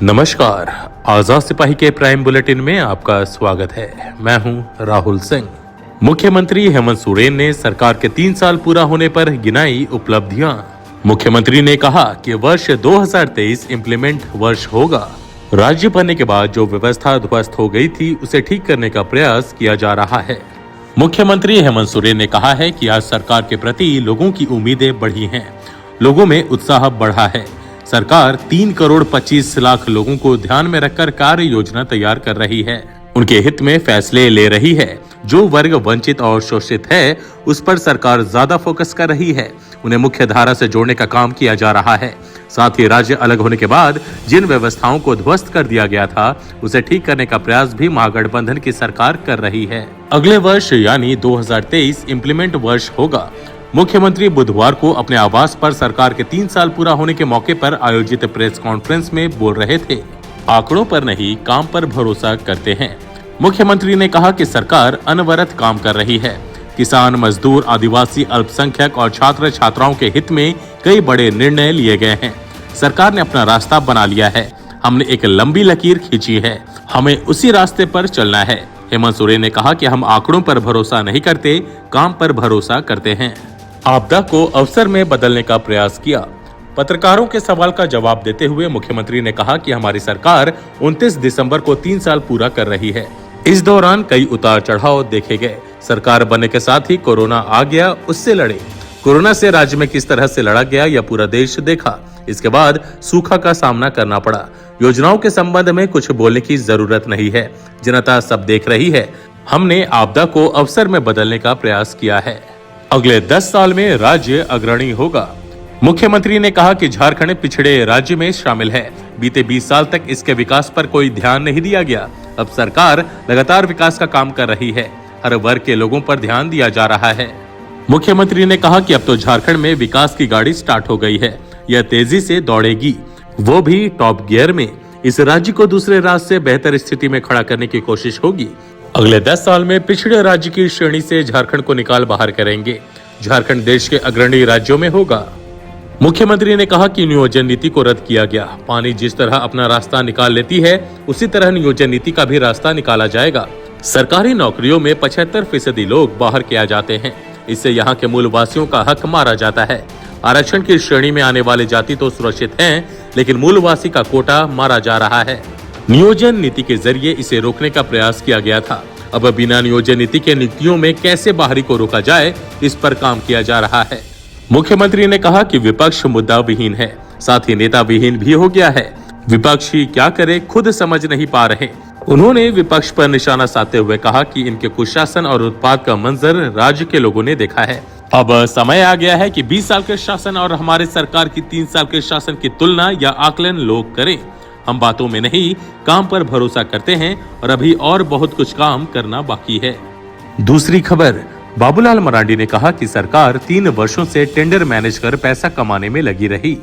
नमस्कार। आजाद सिपाही के प्राइम बुलेटिन में आपका स्वागत है। मैं हूं राहुल सिंह। मुख्यमंत्री हेमंत सोरेन ने सरकार के 3 साल पूरा होने पर गिनाई उपलब्धियां। मुख्यमंत्री ने कहा कि वर्ष 2023 इम्प्लीमेंट वर्ष होगा। राज्य बनने के बाद जो व्यवस्था ध्वस्त हो गई थी उसे ठीक करने का प्रयास किया जा रहा है। मुख्यमंत्री हेमंत सोरेन ने कहा है कि आज सरकार के प्रति लोगों की उम्मीदें बढ़ी हैं, लोगों में उत्साह बढ़ा है। सरकार 3 करोड़ 25 लाख लोगों को ध्यान में रखकर कार्य योजना तैयार कर रही है, उनके हित में फैसले ले रही है। जो वर्ग वंचित और शोषित है उस पर सरकार ज्यादा फोकस कर रही है, उन्हें मुख्य धारा से जोड़ने का काम किया जा रहा है। साथ ही राज्य अलग होने के बाद जिन व्यवस्थाओं को ध्वस्त कर दिया गया था उसे ठीक करने का प्रयास भी महागठबंधन की सरकार कर रही है। अगले वर्ष यानी 2023 इम्प्लीमेंट वर्ष होगा। मुख्यमंत्री बुधवार को अपने आवास पर सरकार के 3 साल पूरा होने के मौके पर आयोजित प्रेस कॉन्फ्रेंस में बोल रहे थे। आंकड़ों पर नहीं, काम पर भरोसा करते हैं। मुख्यमंत्री ने कहा कि सरकार अनवरत काम कर रही है। किसान, मजदूर, आदिवासी, अल्पसंख्यक और छात्र छात्राओं के हित में कई बड़े निर्णय लिए गए हैं। सरकार ने अपना रास्ता बना लिया है। हमने एक लंबी लकीर खींची है, हमें उसी रास्ते पर चलना है। हेमंत सोरेन ने कहा कि हम आंकड़ों पर भरोसा नहीं करते, काम पर भरोसा करते हैं। आपदा को अवसर में बदलने का प्रयास किया। पत्रकारों के सवाल का जवाब देते हुए मुख्यमंत्री ने कहा कि हमारी सरकार 29 दिसंबर को 3 साल पूरा कर रही है। इस दौरान कई उतार चढ़ाव देखे गए। सरकार बनने के साथ ही कोरोना आ गया, उससे लड़े। कोरोना से राज्य में किस तरह से लड़ा गया यह पूरा देश देखा। इसके बाद सूखा का सामना करना पड़ा। योजनाओं के संबंध में कुछ बोलने की जरूरत नहीं है, जनता सब देख रही है। हमने आपदा को अवसर में बदलने का प्रयास किया है। अगले 10 साल में राज्य अग्रणी होगा। मुख्यमंत्री ने कहा कि झारखंड पिछड़े राज्य में शामिल है। बीते 20 साल तक इसके विकास पर कोई ध्यान नहीं दिया गया। अब सरकार लगातार विकास का काम कर रही है। हर वर्ग के लोगों पर ध्यान दिया जा रहा है। मुख्यमंत्री ने कहा कि अब तो झारखंड में विकास की गाड़ी स्टार्ट हो गई है। यह तेजी से दौड़ेगी, वो भी टॉप गियर में। इस राज्य को दूसरे राज्य से बेहतर स्थिति में खड़ा करने की कोशिश होगी। अगले 10 साल में पिछड़े राज्य की श्रेणी से झारखंड को निकाल बाहर करेंगे। झारखंड देश के अग्रणी राज्यों में होगा। मुख्यमंत्री ने कहा कि नियोजन नीति को रद्द किया गया। पानी जिस तरह अपना रास्ता निकाल लेती है उसी तरह नियोजन नीति का भी रास्ता निकाला जाएगा। सरकारी नौकरियों में 75% लोग बाहर किया जाते हैं। इससे यहाँ के मूल वासियों का हक मारा जाता है। आरक्षण की श्रेणी में आने वाले जाति तो सुरक्षित हैं, लेकिन मूलवासी का कोटा मारा जा रहा है। नियोजन नीति के जरिए इसे रोकने का प्रयास किया गया था। अब बिना नियोजन नीति के नियुक्तियों में कैसे बाहरी को रोका जाए, इस पर काम किया जा रहा है। मुख्यमंत्री ने कहा कि विपक्ष मुद्दा विहीन है, साथ ही नेता विहीन भी हो गया है। विपक्षी क्या करे खुद समझ नहीं पा रहे। उन्होंने विपक्ष पर निशाना साधते हुए कहा कि इनके कुशासन और उत्पाद का मंजर राज्य के लोगों ने देखा है। अब समय आ गया है कि 20 साल के शासन और हमारे सरकार की 3 साल के शासन की तुलना या आकलन लोग करें। हम बातों में नहीं, काम पर भरोसा करते हैं और अभी और बहुत कुछ काम करना बाकी है। दूसरी खबर, बाबूलाल मरांडी ने कहा कि सरकार 3 वर्षों से टेंडर मैनेज कर पैसा कमाने में लगी रही।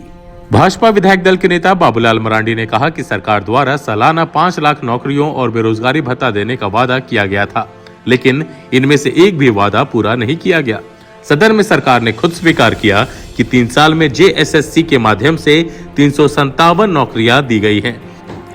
भाजपा विधायक दल के नेता बाबूलाल मरांडी ने कहा कि सरकार द्वारा सालाना 5 लाख नौकरियों और बेरोजगारी भत्ता देने का वादा किया गया था, लेकिन इनमें से एक भी वादा पूरा नहीं किया गया। सदन में सरकार ने खुद स्वीकार किया कि 3 साल में JSSC के माध्यम से 357 नौकरियां दी गई हैं।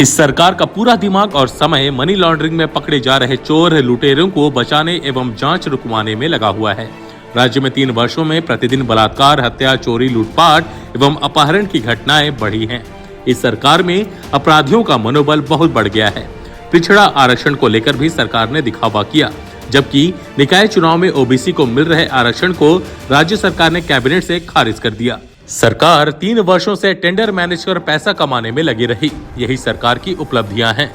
इस सरकार का पूरा दिमाग और समय मनी लॉन्ड्रिंग में पकड़े जा रहे चोर लुटेरों को बचाने एवं जांच रुकवाने में लगा हुआ है। राज्य में 3 वर्षों में प्रतिदिन बलात्कार, हत्या, चोरी, लूटपाट एवं अपहरण की घटनाएं बढ़ी हैं। इस सरकार में अपराधियों का मनोबल बहुत बढ़ गया है। पिछड़ा आरक्षण को लेकर भी सरकार ने दिखावा किया, जबकि निकाय चुनाव में OBC को मिल रहे आरक्षण को राज्य सरकार ने कैबिनेट से खारिज कर दिया। सरकार 3 वर्षों से टेंडर मैनेज कर पैसा कमाने में लगी रही। यही सरकार की उपलब्धियां हैं।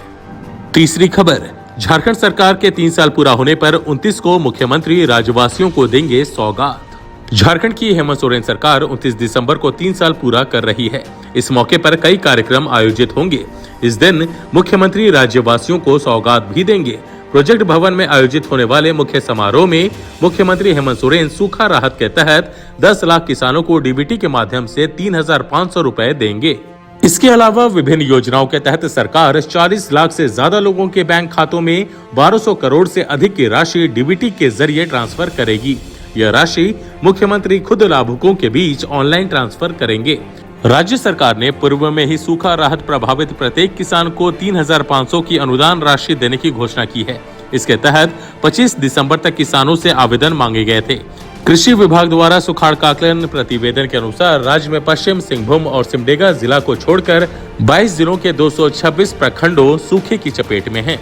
तीसरी खबर, झारखंड सरकार के 3 साल पूरा होने पर 29 को मुख्यमंत्री राज्यवासियों को देंगे सौगात। झारखंड की हेमंत सोरेन सरकार 29 दिसंबर को 3 साल पूरा कर रही है। इस मौके पर कई कार्यक्रम आयोजित होंगे। इस दिन मुख्यमंत्री राज्यवासियों को सौगात भी देंगे। प्रोजेक्ट भवन में आयोजित होने वाले मुख्य समारोह में मुख्यमंत्री हेमंत सोरेन सूखा राहत के तहत 10 लाख किसानों को DBT के माध्यम से 3,500 रुपए देंगे। इसके अलावा विभिन्न योजनाओं के तहत सरकार 40 लाख से ज्यादा लोगों के बैंक खातों में 1200 करोड़ से अधिक की राशि DBT के जरिए ट्रांसफर करेगी। यह राशि मुख्यमंत्री खुद लाभुकों के बीच ऑनलाइन ट्रांसफर करेंगे। राज्य सरकार ने पूर्व में ही सूखा राहत प्रभावित प्रत्येक किसान को 3,500 की अनुदान राशि देने की घोषणा की है। इसके तहत 25 दिसंबर तक किसानों से आवेदन मांगे गए थे। कृषि विभाग द्वारा सुखाड़ का आकलन प्रतिवेदन के अनुसार राज्य में पश्चिम सिंहभूम और सिमडेगा जिला को छोड़कर 22 जिलों के 226 प्रखंडों सूखे की चपेट में हैं।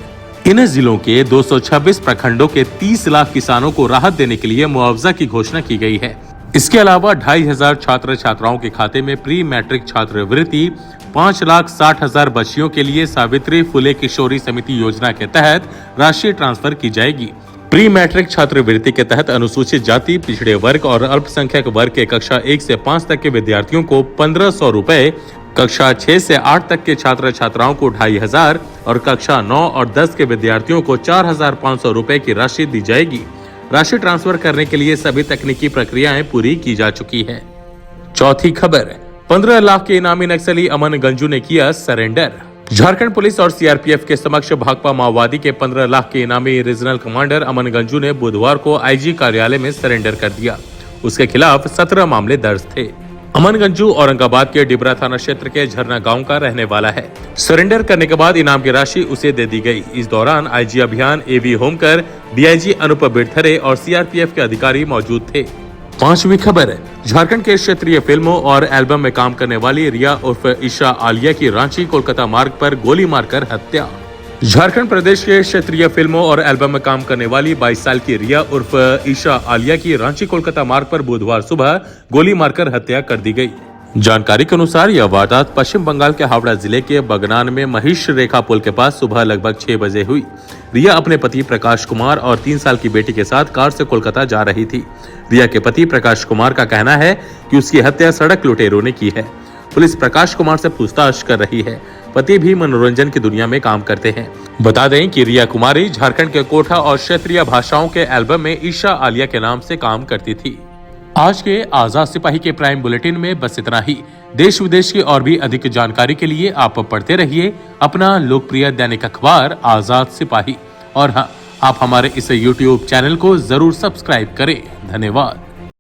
इन जिलों के 226 प्रखंडों के 30 लाख किसानों को राहत देने के लिए मुआवजा की घोषणा की गई है। इसके अलावा 2,500 छात्र छात्राओं के खाते में प्री मैट्रिक छात्रवृत्ति, 5,60,000 बच्चियों के लिए सावित्री फुले किशोरी समिति योजना के तहत राशि ट्रांसफर की जाएगी। प्री मैट्रिक छात्रवृत्ति के तहत अनुसूचित जाति, पिछड़े वर्ग और अल्पसंख्यक वर्ग के कक्षा 1 से 5 तक के विद्यार्थियों को 1,500 रुपए, कक्षा 6 से 8 तक के छात्र छात्राओं को 2,500 और कक्षा 9 और 10 के विद्यार्थियों को 4,500 रुपए की राशि दी जाएगी। राशि ट्रांसफर करने के लिए सभी तकनीकी प्रक्रियाएं पूरी की जा चुकी है। चौथी खबर, 15 लाख के इनामी नक्सली अमन गंजू ने किया सरेंडर। झारखंड पुलिस और सीआरपीएफ के समक्ष भाकपा माओवादी के 15 लाख के इनामी रीजनल कमांडर अमन गंजू ने बुधवार को आईजी कार्यालय में सरेंडर कर दिया। उसके खिलाफ 17 मामले दर्ज थे। अमन गंजू औरंगाबाद के डिबरा थाना क्षेत्र के झरना गांव का रहने वाला है। सरेंडर करने के बाद इनाम की राशि उसे दे दी गई। इस दौरान आईजी अभियान, एवी होमकर, डीआईजी अनूप बिरथरे और सीआरपीएफ के अधिकारी मौजूद थे। पांचवी खबर, झारखंड के क्षेत्रीय फिल्मों और एल्बम में काम करने वाली रिया उर्फ ईशा आलिया की रांची कोलकाता मार्ग पर गोली मारकर हत्या। झारखंड प्रदेश के क्षेत्रीय फिल्मों और एल्बम में काम करने वाली 22 साल की रिया उर्फ ईशा आलिया की रांची कोलकाता मार्ग पर बुधवार सुबह गोली मारकर हत्या कर दी गई। जानकारी के अनुसार यह वारदात पश्चिम बंगाल के हावड़ा जिले के बगनान में महिष रेखा पुल के पास सुबह लगभग 6 बजे हुई। रिया अपने पति प्रकाश कुमार और 3 साल की बेटी के साथ कार से कोलकाता जा रही थी। रिया के पति प्रकाश कुमार का कहना है कि उसकी हत्या सड़क लुटेरों ने की है। पुलिस प्रकाश कुमार से पूछताछ कर रही है। पति भी मनोरंजन की दुनिया में काम करते हैं। बता दें कि रिया कुमारी झारखंड के कोठा और क्षेत्रीय भाषाओं के एल्बम में ईशा आलिया के नाम से काम करती थी। आज के आजाद सिपाही के प्राइम बुलेटिन में बस इतना ही। देश विदेश की और भी अधिक जानकारी के लिए आप पढ़ते रहिए अपना लोकप्रिय दैनिक अखबार आजाद सिपाही। और हाँ, आप हमारे इस YouTube चैनल को जरूर सब्सक्राइब करें। धन्यवाद।